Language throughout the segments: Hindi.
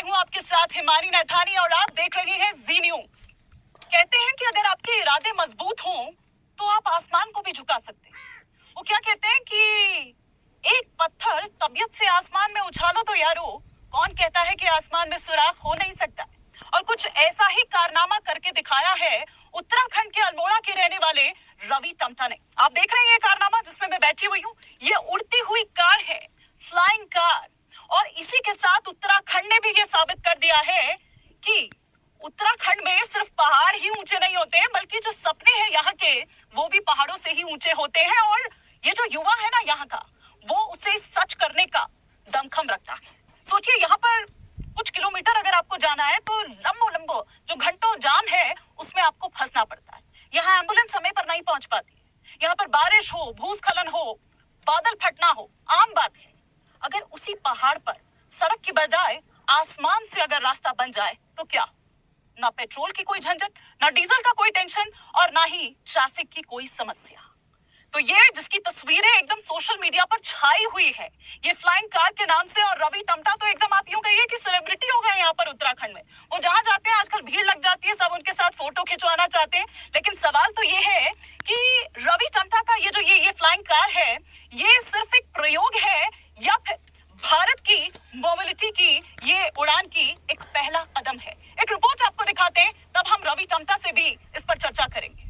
मैं हूं आपके साथ हिमानी नैथानी और आप देख रहे हैं जी न्यूज। कहते हैं कि अगर आपके इरादे मजबूत हों तो आप आसमान को भी झुका सकते हैं। वो क्या कहते हैं कि एक पत्थर तबीयत से आसमान में उछालो तो यारो, कौन कहता है कि आसमान में सुराख हो नहीं सकता। और कुछ ऐसा ही कारनामा करके दिखाया है उत्तराखंड के अल्मोड़ा के रहने वाले रवि टमटा ने। आप देख रहे हैं ये कारनामा जिसमें मैं बैठी हुई हूँ, ये उड़ती हुई कार है, फ्लाइंग कार। और इसी के साथ उत्तराखंड ने भी ये साबित कर दिया है कि उत्तराखंड में सिर्फ पहाड़ ही ऊंचे नहीं होते, बल्कि जो सपने हैं यहाँ के वो भी पहाड़ों से ही ऊंचे होते हैं। और ये जो युवा है ना यहाँ का, वो उसे सच करने का दमखम रखता है। सोचिए, यहाँ पर कुछ किलोमीटर अगर आपको जाना है तो लंबो लंबो जो घंटों जाम है उसमें आपको फंसना पड़ता है। यहाँ एम्बुलेंस समय पर नहीं पहुंच पाती है। यहाँ पर बारिश हो, भूस्खलन हो, बादल फटना हो, आम बात है। अगर उसी पहाड़ पर सड़क की बजाय आसमान से अगर रास्ता बन जाए तो क्या, ना पेट्रोल की कोई झंझट, ना डीजल का कोई टेंशन और ना ही ट्रैफिक की कोई समस्या। तो ये जिसकी तस्वीरें एकदम सोशल मीडिया पर छाई हुई है, ये फ्लाइंग कार के नाम से, और रवि टमटा तो एकदम आप यूं कहिए कि सेलिब्रिटी हो गए यहाँ पर उत्तराखंड में। वो जहां जाते हैं आजकल भीड़ लग जाती है, सब उनके साथ फोटो खिंचवाना चाहते हैं। लेकिन सवाल तो ये है कि रवि टमटा का ये जो ये फ्लाइंग कार है, ये सिर्फ एक प्रयोग है या फिर भारत की मोबिलिटी की ये उड़ान की एक पहला कदम है। एक रिपोर्ट आपको दिखाते हैं, तब हम रवि टमटा से भी इस पर चर्चा करेंगे।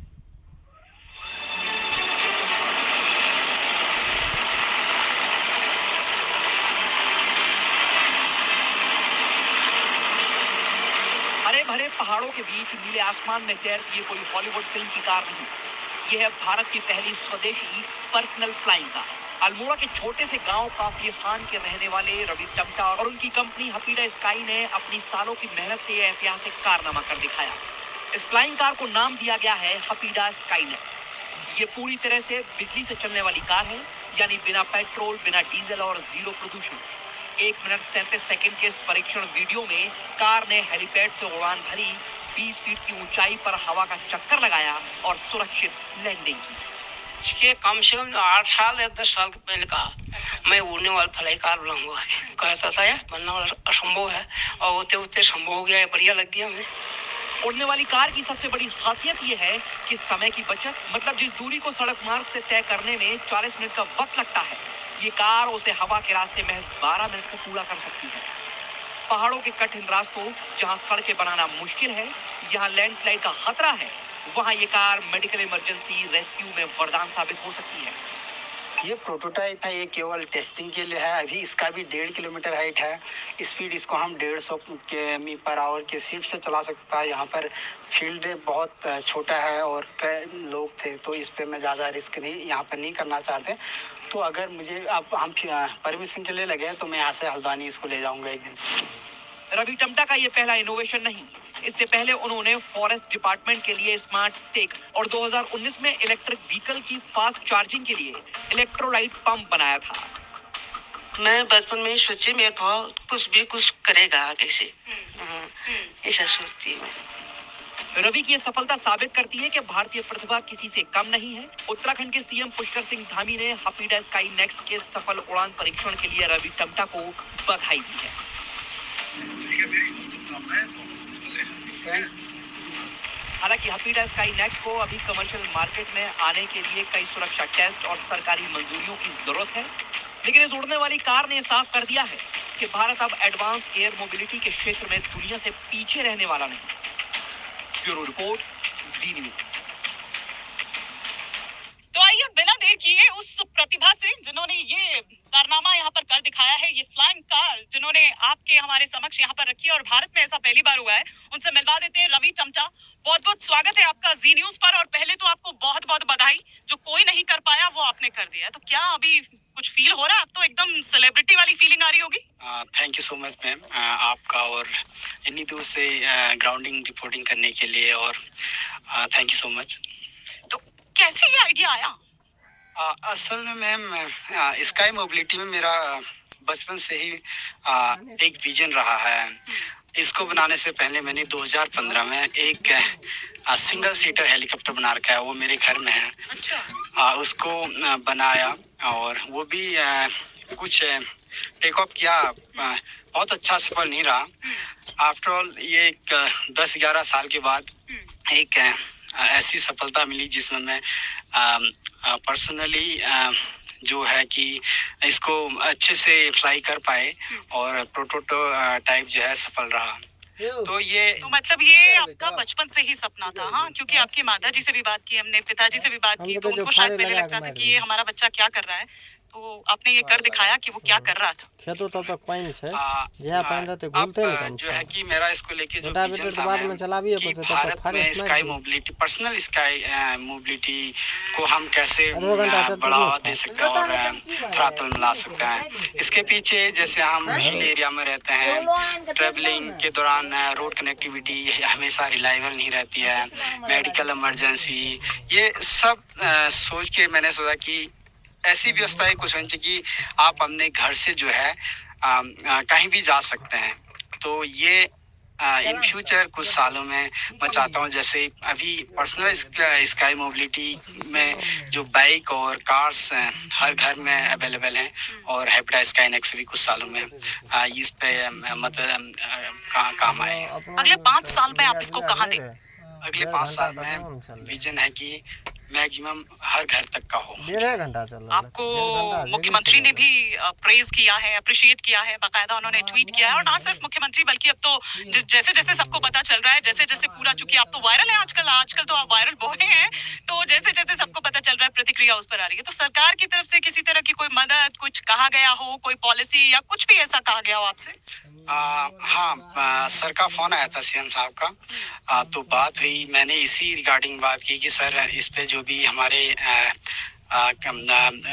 हरे भरे पहाड़ों के बीच नीले आसमान में तैरती ये कोई हॉलीवुड फिल्म की कार नहीं, ये है भारत की पहली स्वदेशी पर्सनल फ्लाइंग कार। अल्मोड़ा के छोटे से गांव काफली खान के रहने वाले रवि टमटा और उनकी कंपनी हपीडा स्काई ने अपनी सालों की मेहनत से यह ऐतिहासिक कारनामा कर दिखाया। इस फ्लाइंग कार को नाम दिया गया है हपीडा स्काईनेक्स। ये पूरी तरह से बिजली से चलने वाली कार है, यानी बिना पेट्रोल, बिना डीजल और जीरो प्रदूषण। 1 मिनट 37 सेकंड के इस परीक्षण वीडियो में कार ने हेलीपैड से उड़ान भरी, 20 फीट की ऊंचाई पर हवा का चक्कर लगाया और सुरक्षित लैंडिंग की। इसके कम से कम 8 साल या 10 साल पहले कहा मैं उड़ने वाला फ्लाई कार बनाऊंगा। कहता था यार बनना असंभव है, और होते होते संभव हो गया, बढ़िया लग गया हमें। उड़ने वाली कार की सबसे बड़ी खासियत यह है कि समय की बचत, मतलब जिस दूरी को सड़क मार्ग से तय करने में 40 मिनट का वक्त लगता है, ये कार उसे हवा के रास्ते महज 12 मिनट में पूरा कर सकती है। पहाड़ों के कठिन रास्तों जहां सड़कें बनाना मुश्किल है, यहाँ लैंडस्लाइड का खतरा है, वहां ये कार मेडिकल इमरजेंसी रेस्क्यू में वरदान साबित हो सकती है। ये प्रोटोटाइप है, ये केवल टेस्टिंग के लिए है। अभी इसका भी 1.5 किलोमीटर हाइट है। स्पीड इसको हम 150 किमी पर आवर के स्पीड से चला सकता है। यहाँ पर फील्ड बहुत छोटा है और कई लोग थे, तो इस पे मैं ज़्यादा रिस्क नहीं यहाँ पर नहीं करना चाहते। तो अगर मुझे हम परमिशन के लिए लगे तो मैं यहाँ से हल्द्वानी इसको ले जाऊँगा एक दिन। रवि टमटा का ये पहला इनोवेशन नहीं, इससे पहले उन्होंने फॉरेस्ट डिपार्टमेंट के लिए स्मार्ट स्टेक और 2019 में इलेक्ट्रिक व्हीकल की फास्ट चार्जिंग के लिए इलेक्ट्रोलाइट पंप बनाया था। मैं बचपन में ही सोची मेरे भाव कुछ भी कुछ करेगा आगे से, ऐसा सोचती है। रवि की यह सफलता साबित करती है कि भारतीय प्रतिभा किसी से कम नहीं है। उत्तराखंड के सीएम पुष्कर सिंह धामी ने हपीडा स्काईनेक्स के सफल उड़ान परीक्षण के लिए रवि टमटा को बधाई दी है। हालांकि हपीडा स्काईनेक्स को अभी कमर्शियल मार्केट में आने के लिए कई सुरक्षा टेस्ट और सरकारी मंजूरियों की जरूरत है, लेकिन इस उड़ने वाली कार ने साफ कर दिया है कि भारत अब एडवांस एयर मोबिलिटी के क्षेत्र में दुनिया से पीछे रहने वाला नहीं। ब्यूरो रिपोर्ट, जी न्यूज। तो आइए बिना देर किए उस प्रतिभा से जिन्होंने ये कारनामा यहाँ पर कर दिखाया है, ये फ्लाइंग कार जिन्होंने आपके हमारे समक्ष यहाँ पर रखी है और भारत में ऐसा पहली बार हुआ है, उनसे मिलवा देते हैं। रवि टमटा, बहुत बहुत स्वागत है आपका जी न्यूज पर। और पहले तो आपको बहुत बहुत बधाई, जो कोई नहीं कर पाया वो आपने कर दिया। तो क्या अभी कुछ फील हो रहा है? अब तो एकदम सेलिब्रिटी वाली फीलिंग आ रही होगी। Thank you so much ma'am, आपका और इतनी दूर से ग्राउंडिंग रिपोर्टिंग करने के लिए, और थैंक यू सो मच। तो कैसे ये आइडिया आया? असल में मैम, स्काई मोबिलिटी में मेरा बचपन से ही एक विजन रहा है। इसको बनाने से पहले मैंने 2015 में एक सिंगल सीटर हेलीकॉप्टर बना रखा है, वो मेरे घर में है। अच्छा। उसको बनाया और वो भी कुछ टेक ऑफ किया बहुत अच्छा सफल नहीं रहा। आफ्टर ऑल ये एक 10-11 साल के बाद एक ऐसी सफलता मिली जिसमें मैं पर्सनली जो है कि इसको अच्छे से फ्लाई कर पाए और प्रोटोटाइप जो है सफल रहा। तो ये तो मतलब ये आपका बचपन से ही सपना था, हाँ? क्योंकि आपकी माताजी से भी बात की हमने, पिताजी से भी बात की, तो उनको शायद पहले लगता था कि ये हमारा बच्चा क्या कर रहा है, तो आपने ये कर दिखाया कि वो क्या कर रहा था। खेतो तब तक पानी छे जहाँ पानी रहते घूमते अब नहीं कम जो है कि मेरा इसको लेके जो छोटा विजन बेटे था तो बाद में मैम, चलाबिए कि बचे तब तक भारत फारिश में नहीं स्काई थी। मोबिलिटी, पर्सनल स्काई मोबिलिटी को हम कैसे आधा घंटा तक बढ़ावा तो दे सकते हैं और धरातल मिला सकते हैं। इसके पीछे जैसे हम हिल एरिया में रहते हैं, ट्रेवलिंग के दौरान रोड कनेक्टिविटी हमेशा रिलायबल नहीं रहती है, मेडिकल इमरजेंसी, ये सब सोच के मैंने सोचा कि ऐसी व्यवस्थाएं कुछ होनी चाहिए कि आप अपने घर से जो है कहीं भी जा सकते हैं। तो ये इन फ्यूचर कुछ सालों में मैं चाहता हूँ, जैसे अभी पर्सनल स्काई मोबिलिटी में जो बाइक और कार्स हर घर में अवेलेबल हैं और हैप्टा स्काई नेक्स्ट भी कुछ सालों में इस पे मतलब काम आए। अगले 5 साल में आप इसको कहाँ देंगे? अगले 5 साल में विजन है कि मैक्सिमम हर घर तक का हो। 1.5 घंटा चल रहा है। आपको मुख्यमंत्री ने भी प्रेज किया है, अप्रिशिएट किया है, बाकायदा उन्होंने ट्वीट किया है। और ना सिर्फ मुख्यमंत्री बल्कि अब तो जैसे जैसे सबको पता चल रहा है, जैसे जैसे पूरा, चूंकि आप तो वायरल है आजकल तो आप वायरल बॉय हैं, तो जैसे जैसे सबको पता चल रहा है प्रतिक्रिया उस पर आ रही है। तो सरकार की तरफ से किसी तरह की कोई मदद, कुछ कहा गया हो, कोई पॉलिसी या कुछ भी ऐसा कहा गया हो आपसे? हाँ, सर का फोन आया था सीएम साहब का, तो बात हुई, मैंने इसी रिगार्डिंग बात की कि सर इस पे जो भी हमारे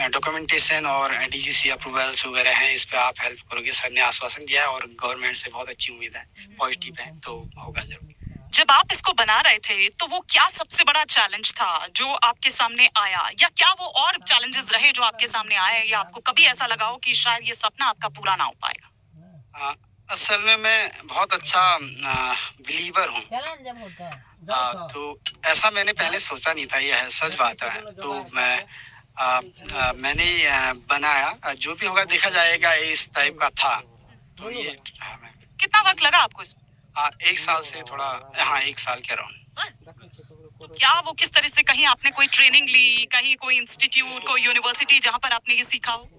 डॉक्यूमेंटेशन और डीजीसी अप्रूवल्स वगैरह हैं, इस पे आप हेल्प करोगे। सर ने आश्वासन दिया है और गवर्नमेंट से बहुत अच्छी उम्मीद है, पॉजिटिव है, तो होगा जरूर। जब आप इसको बना रहे थे तो वो क्या सबसे बड़ा चैलेंज था जो आपके सामने आया, या क्या वो और चैलेंजेस रहे जो आपके सामने आए, या आपको कभी ऐसा लगा हो कि शायद ये सपना आपका पूरा ना हो पाएगा? असल में मैं बहुत अच्छा बिलीवर हूँ, तो ऐसा मैंने पहले सोचा नहीं था, यह सच बात है। तो मैंने बनाया, जो भी होगा देखा जाएगा, इस टाइप का था। तो ये कितना वक्त लगा आपको इसमें? 1 साल से थोड़ा, हाँ 1 साल के अराउंड। तो क्या वो किस तरह से, कहीं आपने कोई ट्रेनिंग ली, कहीं कोई इंस्टीट्यूट, कोई यूनिवर्सिटी जहाँ पर आपने ये सीखा हो?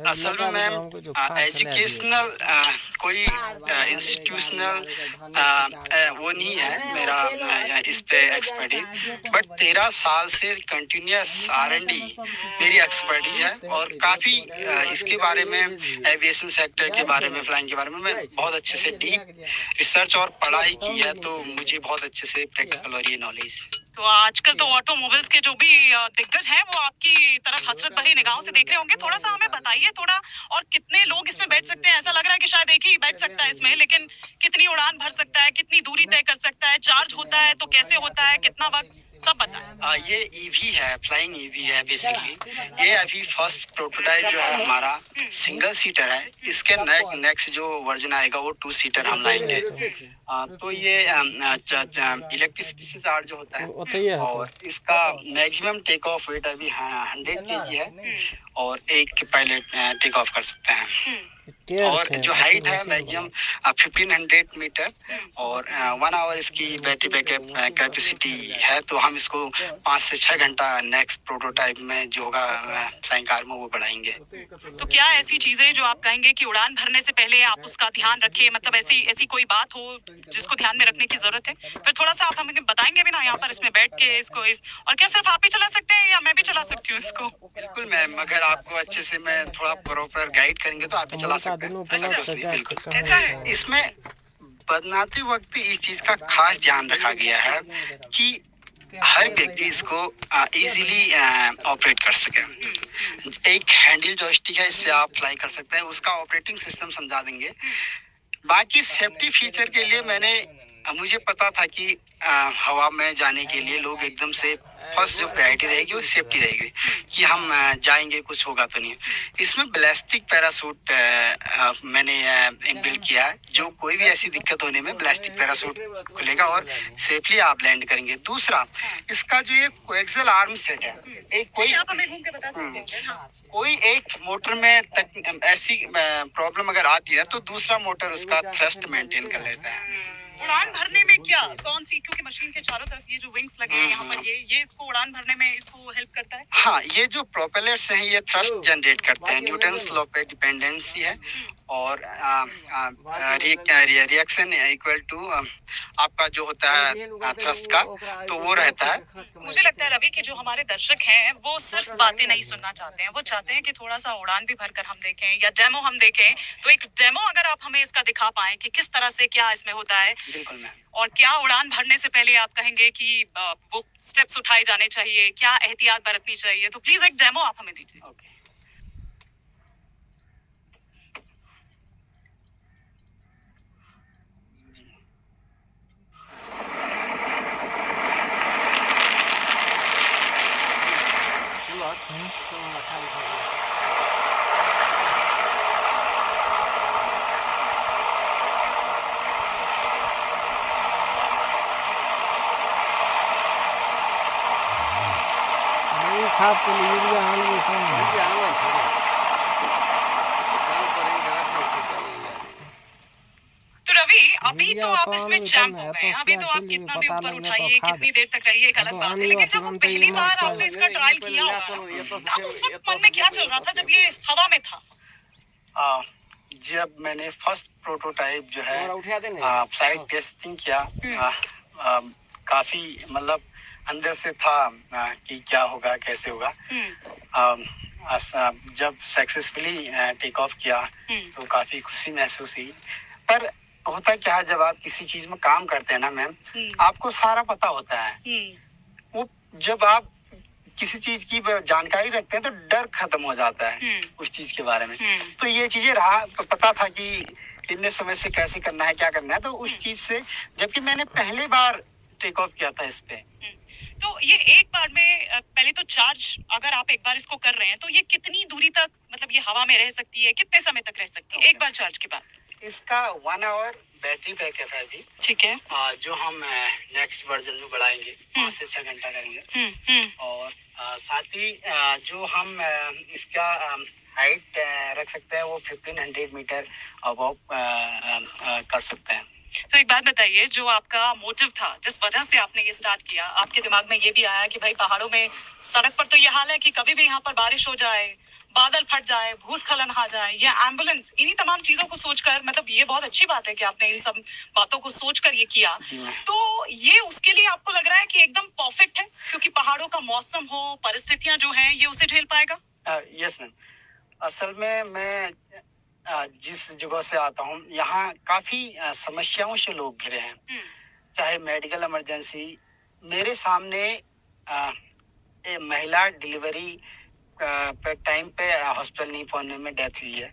असल में मैम एजुकेशनल कोई इंस्टीट्यूशनल वो नहीं है मेरा इस पे एक्सपर्टीज, बट 13 साल से कंटिन्यूस R&D मेरी एक्सपर्टीज है और काफ़ी इसके बारे में, एविएशन सेक्टर के बारे में, फ्लाइंग के बारे में मैं बहुत अच्छे से डीप रिसर्च और पढ़ाई की है, तो मुझे बहुत अच्छे से प्रैक्टिकल और ये नॉलेज। तो आजकल तो ऑटोमोबाइल्स के जो भी दिग्गज हैं वो आपकी तरफ हसरत भरी निगाहों से देख रहे होंगे। थोड़ा सा हमें बताइए थोड़ा, और कितने लोग इसमें बैठ सकते हैं? ऐसा लग रहा है कि शायद एक ही बैठ सकता है इसमें, लेकिन कितनी उड़ान भर सकता है, कितनी दूरी तय कर सकता है, चार्ज होता है तो कैसे होता है, कितना वक्त, सब बताएं। ये ईवी है, फ्लाइंग ईवी है बेसिकली। ये अभी फर्स्ट प्रोटोटाइप जो है हमारा सिंगल सीटर है। इसके नेक्स्ट जो वर्जन आएगा वो 2 सीटर हम लाएंगे। तो ये इलेक्ट्रिसिटी से चार्ज जो होता है, और इसका मैक्सिमम टेक ऑफ वेट अभी 100 kg है और एक पायलट टेक ऑफ कर सकते हैं। और जो हाइट है मैक्सिमम 1500 मीटर और 1 आवर इसकी बैटरी बैकअप कैपेसिटी है। तो हम इसको 5 से 6 घंटा नेक्स्ट प्रोटोटाइप में जो होगा फ्लाइंग कार में वो बढ़ाएंगे। तो क्या ऐसी चीजें जो आप कहेंगे कि उड़ान भरने से पहले आप उसका ध्यान रखें, मतलब ऐसी कोई बात हो जिसको ध्यान में रखने की जरूरत है? फिर थोड़ा सा आप हमें बताएंगे भी ना यहाँ पर इसमें बैठ के इसको और क्या सिर्फ आप ही चला सकते हैं या मैं भी चला सकती हूँ इसको? बिल्कुल मैम, अगर आपको अच्छे से मैं थोड़ा प्रॉपर गाइड करेंगे तो आप भी चला सकते हैं। बिल्कुल। इसमें बनाते वक्त इस चीज का खास ध्यान रखा गया है कि हर व्यक्ति इसको इजीली ऑपरेट कर सके। एक हैंडल जॉयस्टिक है, इससे आप फ्लाई कर सकते हैं, उसका ऑपरेटिंग सिस्टम समझा देंगे। बाकी सेफ्टी फीचर के लिए मुझे पता था कि हवा में जाने के लिए लोग एकदम से फर्स्ट जो प्रायोरिटी रहेगी वो सेफ्टी रहेगी कि हम जाएंगे कुछ होगा तो नहीं। इसमें बैलिस्टिक पैराशूट मैंने इनबिल्ट किया है, जो कोई भी ऐसी दिक्कत होने में बैलिस्टिक पैराशूट खुलेगा और सेफली आप लैंड करेंगे। दूसरा, इसका जो ये कोएक्सियल आर्म सेट है, एक कोई आप हमें घूम के बता सकते हैं? हाँ। कोई एक मोटर में ऐसी प्रॉब्लम अगर आती है तो दूसरा मोटर उसका थ्रस्ट मेंटेन कर लेता है। उड़ान भरने में क्या कौन सी, क्योंकि मशीन के चारों तरफ ये जो विंग्स लगे हैं यहाँ पर, ये इसको उड़ान भरने में इसको हेल्प करता है? हाँ, ये जो प्रोपेलर्स हैं ये थ्रस्ट जनरेट करते हैं, न्यूटन्स लॉ पे डिपेंडेंसी है और रिएक्शन इक्वल टू आपका जो होता है थ्रस्ट का, तो वो रहता है। मुझे लगता है रवि कि जो हमारे दर्शक हैं वो सिर्फ बातें नहीं सुनना चाहते हैं, वो चाहते हैं कि थोड़ा सा उड़ान भी भरकर हम देखें या डेमो हम देखें। तो एक डेमो अगर आप हमें इसका दिखा पाएं कि किस तरह से क्या इसमें होता है, बिल्कुल मैम। और क्या उड़ान भरने से पहले आप कहेंगे कि वो स्टेप्स उठाए जाने चाहिए, क्या एहतियात बरतनी चाहिए, तो प्लीज एक डेमो आप हमें दीजिए। ओके। नहीं खाद के लिए यूरिया आने में कम है। तो रवि, अभी यूरिया तो आप तो इसमें आने में चैंप कम हो है, गए हैं, तो अभी उसका तो आप एक्चुअली कितना भी पता ऊपर लगने उठाइए, तो खाद कितनी देर तक रहिए, एक अलग तो बात है। आने लेकिन वाला जब वो तुरंत ही पहली बार मर आपने इसका ट्रायल किया होगा, तब उस वक्त मन में क्या चल रहा था जब ये हवा में था? जब मैंने फर्स्ट प्रोटोटाइप जो है साइड टेस्टिंग किया, काफी मतलब अंदर से था कि क्या होगा कैसे होगा। जब सक्सेसफुली टेक ऑफ किया तो काफी खुशी महसूस हुई। पर होता क्या है, जब आप किसी चीज में काम करते हैं ना मैम, आपको सारा पता होता है। वो जब आप किसी चीज की जानकारी रखते हैं तो डर खत्म हो जाता है उस चीज के बारे में। तो ये चीजें रहा, तो पता था कि इतने समय से कैसे करना है, क्या करना है, तो उस चीज से, जबकि मैंने पहली बार टेक ऑफ किया था इस पे। तो ये एक बार में पहले तो चार्ज अगर आप एक बार इसको कर रहे हैं तो ये कितनी दूरी तक, मतलब ये हवा में रह सकती है, कितने समय तक रह सकती है एक बार चार्ज के बाद? इसका 1 आवर बैटरी बैकअप है अभी। ठीक है। जो हम नेक्स्ट वर्जन में बढ़ाएंगे 5 से 6 घंटा करेंगे। और साथ ही जो हम इसका हाइट रख सकते हैं वो 1500 मीटर अबव कर सकते हैं। तो एक बात बताइए, जो आपका मोटिव था, जिस वजह से आपने ये स्टार्ट किया, आपके दिमाग में ये भी आया कि भाई पहाड़ों में सड़क पर तो ये हाल है कि कभी भी यहाँ पर बारिश हो जाए, बादल फट जाए, भूस्खलन आ जाए, या एम्बुलेंस, इन्हीं तमाम चीजों को सोचकर, मतलब ये बहुत अच्छी बात है कि आपने इन सब बातों को सोचकर ये किया। तो ये उसके लिए आपको लग रहा है कि एकदम परफेक्ट है, क्योंकि पहाड़ों का मौसम हो, परिस्थितियां जो हैं, ये उसे झेल पाएगा? Yes ma'am. असल में मैं जिस जगह से आता हूँ, यहाँ काफी समस्याओं से लोग घिरे हैं। चाहे मेडिकल इमरजेंसी, मेरे सामने एक महिला डिलीवरी पे टाइम पे हॉस्पिटल नहीं पहुंचने में डेथ हुई है,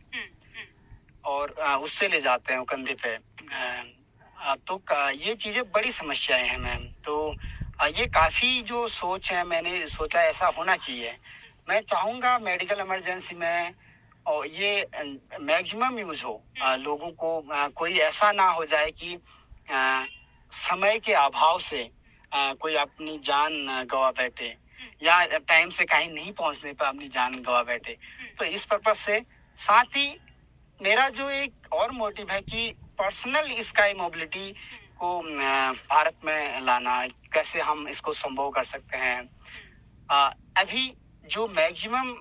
और उससे ले जाते हैं कंधे पे। तो ये चीजें बड़ी समस्याएं हैं मैम। तो ये काफी जो सोच है, मैंने सोचा ऐसा होना चाहिए। मैं चाहूँगा मेडिकल इमरजेंसी में और ये मैक्सिमम यूज हो, लोगों को कोई ऐसा ना हो जाए कि समय के अभाव से कोई अपनी जान गवा बैठे, या टाइम से कहीं नहीं पहुंचने पर अपनी जान गवा बैठे। तो इस पर्पज से, साथ ही मेरा जो एक और मोटिव है कि पर्सनल स्काई मोबिलिटी को भारत में लाना, कैसे हम इसको संभव कर सकते हैं। अभी जो मैक्सिमम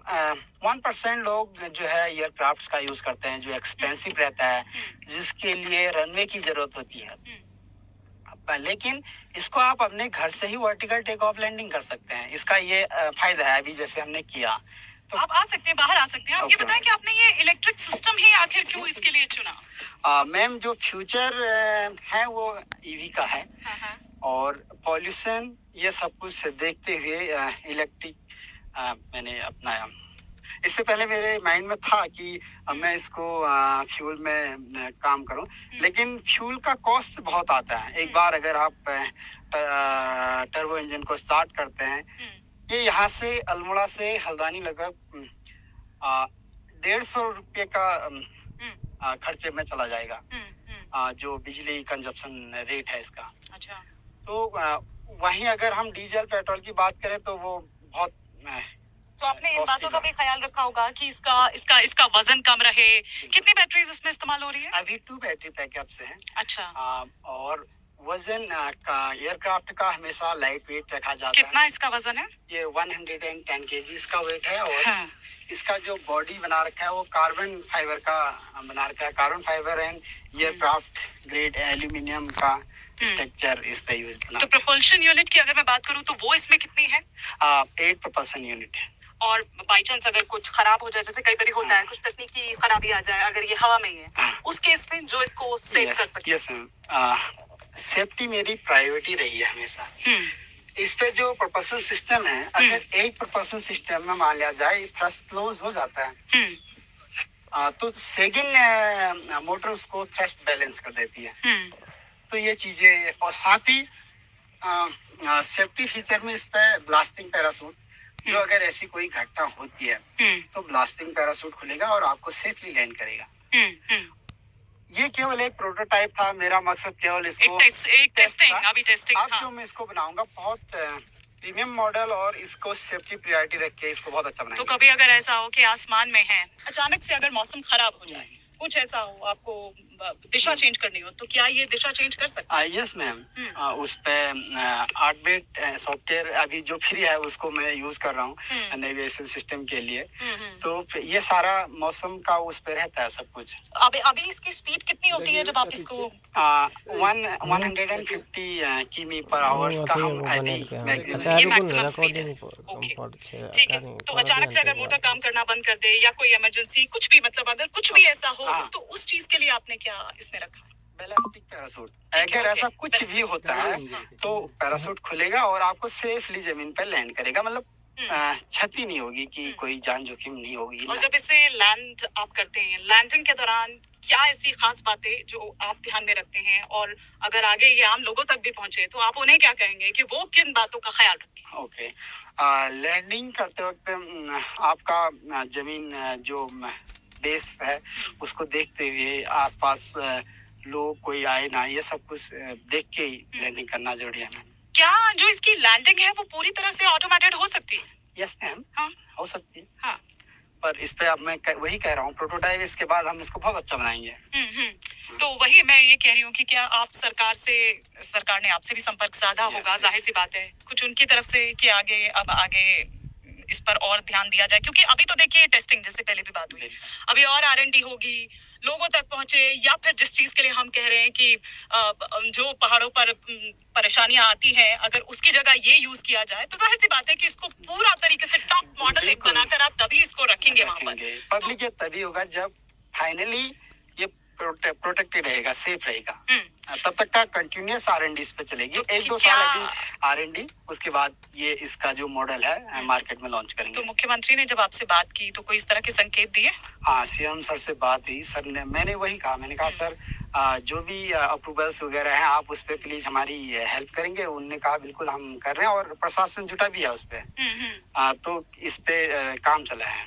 1% लोग जो है एयरक्राफ्ट्स का यूज करते हैं, जो एक्सपेंसिव रहता है, जिसके लिए रनवे की जरूरत होती है। लेकिन इसको आप अपने घर से ही वर्टिकल टेक ऑफ लैंडिंग कर सकते हैं। इसका ये फायदा है, अभी जैसे हमने किया तो आप आ सकते हैं, बाहर आ सकते हैं। आप ये बताएं कि आपने ये इलेक्ट्रिक सिस्टम ही आखिर क्यों इसके लिए चुना? मैम, जो फ्यूचर है वो ईवी का है। और पॉल्यूशन ये सब कुछ देखते हुए इलेक्ट्रिक मैंने अपनाया। इससे पहले मेरे माइंड में था कि मैं इसको फ्यूल में काम करूं, लेकिन फ्यूल का कॉस्ट बहुत आता है। एक बार अगर आप टर्बो इंजन को स्टार्ट करते हैं, ये यहाँ से अल्मोड़ा से हल्द्वानी लगभग 150 रुपये का खर्चे में चला जाएगा। जो बिजली कंजप्शन रेट है इसका। अच्छा। तो वहीं अगर हम डीजल पेट्रोल की बात करें तो वो बहुत तो आपने इन बातों का भी ख्याल रखा होगा कि इसका वजन कम रहे। कितनी बैटरीज इसमें इस्तेमाल हो रही है? अभी 2 बैटरी बैकअप से हैं। अच्छा। और वजन का एयरक्राफ्ट का हमेशा लाइट वेट रखा जाता कितना इसका वजन है? ये 110 केजी इसका वेट है। और हाँ। इसका जो बॉडी बना रखा है वो कार्बन फाइबर का बना रखा है। Carbon fibre and aircraft grade aluminium का स्ट्रक्चर इस पे यूज बना। तो propulsion यूनिट की अगर मैं बात करूं तो वो इसमें कितनी है? 8 propulsion यूनिट है। और बाई चांस अगर कुछ खराब हो जाए, जैसे कई बार होता है, कुछ तकनीकी खराबी आ जाए, अगर ये हवा में ही है, उस केस में जो इसको सेव कर सके। यस सेफ्टी मेरी प्रायोरिटी रही है हमेशा। इस पे जो propulsion सिस्टम है, अगर एक propulsion सिस्टम में मान लिया जाए थ्रस्ट लॉस हो जाता है, तो सेकंड मोटर उसको थ्रस्ट बैलेंस कर देती है। तो ये चीजें, और साथ ही सेफ्टी फीचर में इस पे ब्लास्टिंग पैरासूट, जो अगर ऐसी कोई घटना होती है तो ब्लास्टिंग पैरासूट खुलेगा और आपको सेफली लैंड करेगा। ये केवल एक प्रोटोटाइप था। मेरा मकसद केवल इसको एक टेस्टिंग, अभी टेस्टिंग। अब जो मैं इसको बनाऊंगा बहुत प्रीमियम मॉडल और इसको सेफ्टी प्रायोरिटी रख के इसको बहुत अच्छा तो बनाएंगे। कभी अगर ऐसा हो कि आसमान में है, अचानक से अगर मौसम खराब हो जाए, कुछ ऐसा हो, आपको दिशा चेंज करनी हो, तो क्या ये दिशा चेंज कर सकता है? यस मैम, उस पे 8 बिट सॉफ्टवेयर अभी जो फ्री है उसको मैं यूज कर रहा हूँ नेविगेशन सिस्टम के लिए। तो ये सारा मौसम का उस पे रहता है सब कुछ। अभी इसकी स्पीड कितनी होती है जब आप इसको 150 किमी पर आवर्स का हम अभी मैक्सिमम। ये मैक्सिमम स्पीड है? ओके, ठीक है। तो अचानक से अगर मोटर काम करना बंद कर दे या कोई इमरजेंसी कुछ भी, मतलब अगर कुछ भी ऐसा हो, तो उस चीज के लिए आपने क्या इसमें रखा है? Ballistic parachute. अगर ऐसा कुछ भी होता है तो पैरासूट खुलेगा और आपको सेफली जमीन पर लैंड करेगा। मतलब क्षति नहीं होगी कि कोई जान जोखिम नहीं होगी। और जब इसे लैंड आप करते हैं, लैंडिंग के दौरान क्या ऐसी खास बातें जो आप ध्यान में रखते हैं, और अगर आगे ये आम लोगों तक भी पहुंचे तो आप उन्हें क्या कहेंगे कि वो किन बातों का ख्याल रखें? ओके, लैंडिंग करते वक्त आपका जमीन जो बेस है उसको देखते हुए आसपास लोग कोई आए ना, ये सब कुछ देख के ही लैंडिंग करना जरूरी है। क्या जो इसकी लैंडिंग है वो पूरी तरह से ऑटोमेटेड हो सकती है? यस मैम, हाँ, हो सकती है। हाँ। पर इस पे अब मैं वही कह रहा हूँ, प्रोटोटाइप इसके बाद हम इसको बहुत अच्छा बनाएंगे। तो वही मैं ये कह रही हूँ कि क्या आप सरकार ने आपसे भी संपर्क साधा होगा? जाहिर सी बात है, कुछ उनकी तरफ से कि आगे इस पर और ध्यान दिया जाए, क्योंकि अभी तो देखिए टेस्टिंग जैसे पहले भी बात हुई, अभी और R&D होगी, लोगों तक पहुंचे, या फिर जिस चीज के लिए हम कह रहे हैं कि जो पहाड़ों पर परेशानियां आती हैं, अगर उसकी जगह ये यूज किया जाए तो जाहिर सी बात है कि इसको पूरा तरीके से टॉप मॉडल एक बनाकर आप तभी इसको रखेंगे वहां पर। पब्लिक ये तभी होगा जब फाइनली ये प्रोटेक्टेड रहेगा, सेफ रहेगा। तब तक का कंटिन्यूस R&D इस पे चलेगी। 1-2 साल अभी R&D, उसके बाद ये इसका जो मॉडल है मार्केट में लॉन्च करेंगे। तो मुख्यमंत्री ने जब आपसे बात की तो कोई इस तरह के संकेत दिए? हाँ, CM सर से बात हुई। सर ने, मैंने वही कहा, मैंने कहा सर जो भी अप्रूवल्स वगैरह हैं आप उस पे प्लीज हमारी हेल्प करेंगे। उन्होंने कहा बिल्कुल हम कर रहे हैं, और प्रशासन जुटा भी है उस पे। तो इस पे काम चला है।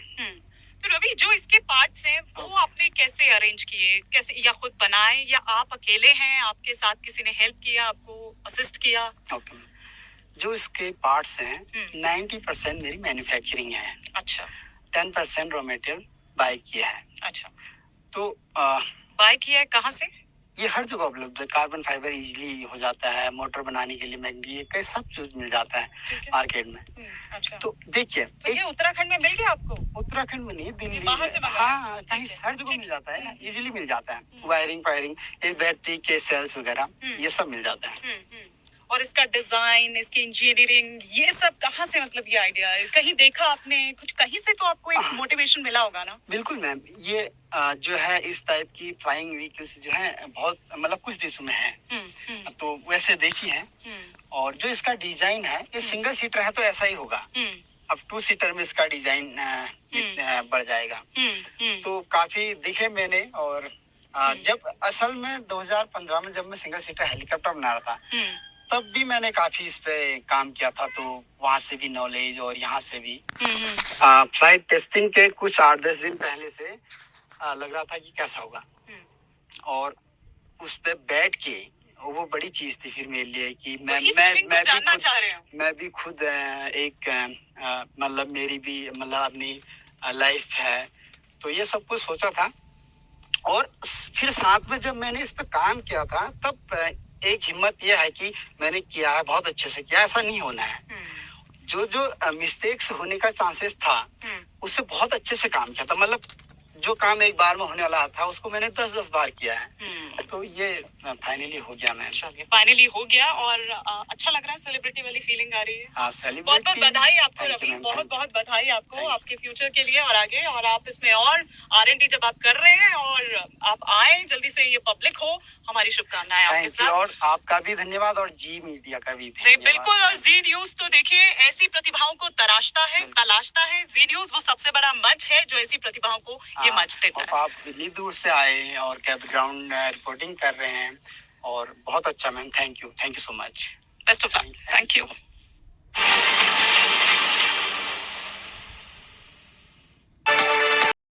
तो रवि, जो इसके पार्ट्स हैं वो आपने कैसे अरेंज किए, कैसे, या खुद बनाए, या आप अकेले हैं, आपके साथ किसी ने हेल्प किया, आपको असिस्ट किया? ओके, जो इसके पार्ट्स हैं 90% मेरी मैन्युफैक्चरिंग है। अच्छा। 10% रॉ मटेरियल बाय किया है। अच्छा। तो बाय किया है कहाँ से? ये हर जगह उपलब्ध है। कार्बन फाइबर इजीली हो जाता है, मोटर बनाने के लिए मैग्नीशियम कई सब चीज मिल जाता है मार्केट में। अच्छा। तो देखिए, तो ये उत्तराखंड में मिल गया आपको? उत्तराखंड में नहीं, दिल्ली बाहर से मंगाया? हाँ, कहीं हर जगह मिल जाता है, इजीली मिल जाता है। वायरिंग, ये बैटरी के सेल्स वगैरह ये सब मिल जाता है। और इसका डिजाइन, इसकी इंजीनियरिंग, ये सब कहाँ से, मतलब ये आइडिया है? कहीं देखा आपने कुछ, कहीं से तो आपको एक मोटिवेशन मिला होगा ना? बिल्कुल मैम, ये जो है इस टाइप की फ्लाइंग व्हीकल्स जो है बहुत, मतलब कुछ देशों में है, तो वैसे देखी है। और जो इसका डिजाइन है, ये सिंगल सीटर है तो ऐसा ही होगा। अब 2 सीटर में इसका डिजाइन बढ़ जाएगा। तो काफी दिखे मैंने। और जब असल में 2015 में जब मैं सिंगल सीटर हेलीकॉप्टर बना रहा था, तब भी मैंने काफी इस पे काम किया था, तो वहां से भी नॉलेज और यहाँ से भी। फ्लाइट टेस्टिंग के कुछ 8-10 दिन पहले से लग रहा था कि कैसा होगा, और उस पे बैठ के वो बड़ी चीज थी फिर मेरे लिए कि मैं भी खुद एक मतलब मेरी भी मतलब अपनी लाइफ है, तो ये सब कुछ सोचा था। और फिर साथ में जब मैंने इस पे काम किया था, तब एक हिम्मत यह है कि मैंने किया है, बहुत अच्छे से किया, ऐसा नहीं होना है। जो मिस्टेक्स होने का चांसेस था, उससे बहुत अच्छे से काम किया था। मतलब जो काम एक बार में होने वाला था, उसको मैंने 10-10 बार किया है। तो ये फाइनली हो गया। मैं फाइनली हो गया, और अच्छा लग रहा है, सेलिब्रिटी वाली फीलिंग आ रही है। बहुत बहुत बधाई आपको रवि, बहुत बहुत बधाई आपको आपके फ्यूचर के लिए और आगे। और आप इसमें और R&D जब आप कर रहे हैं और आप आए जल्दी से, ये पब्लिक हो, हमारी शुभकामनाएं आपके साथ। और आपका भी धन्यवाद, और जी मीडिया का भी धन्यवाद। बिल्कुल। और जी न्यूज तो देखिए ऐसी प्रतिभाओं को तलाशता है। जी न्यूज वो सबसे बड़ा मंच है जो ऐसी प्रतिभाओं को ये मंच देता है। आप इतनी दूर से आए और बैकग्राउंड रिपोर्टिंग कर रहे हैं, और बहुत अच्छा ma'am, thank you so much. Best of luck. Thank you.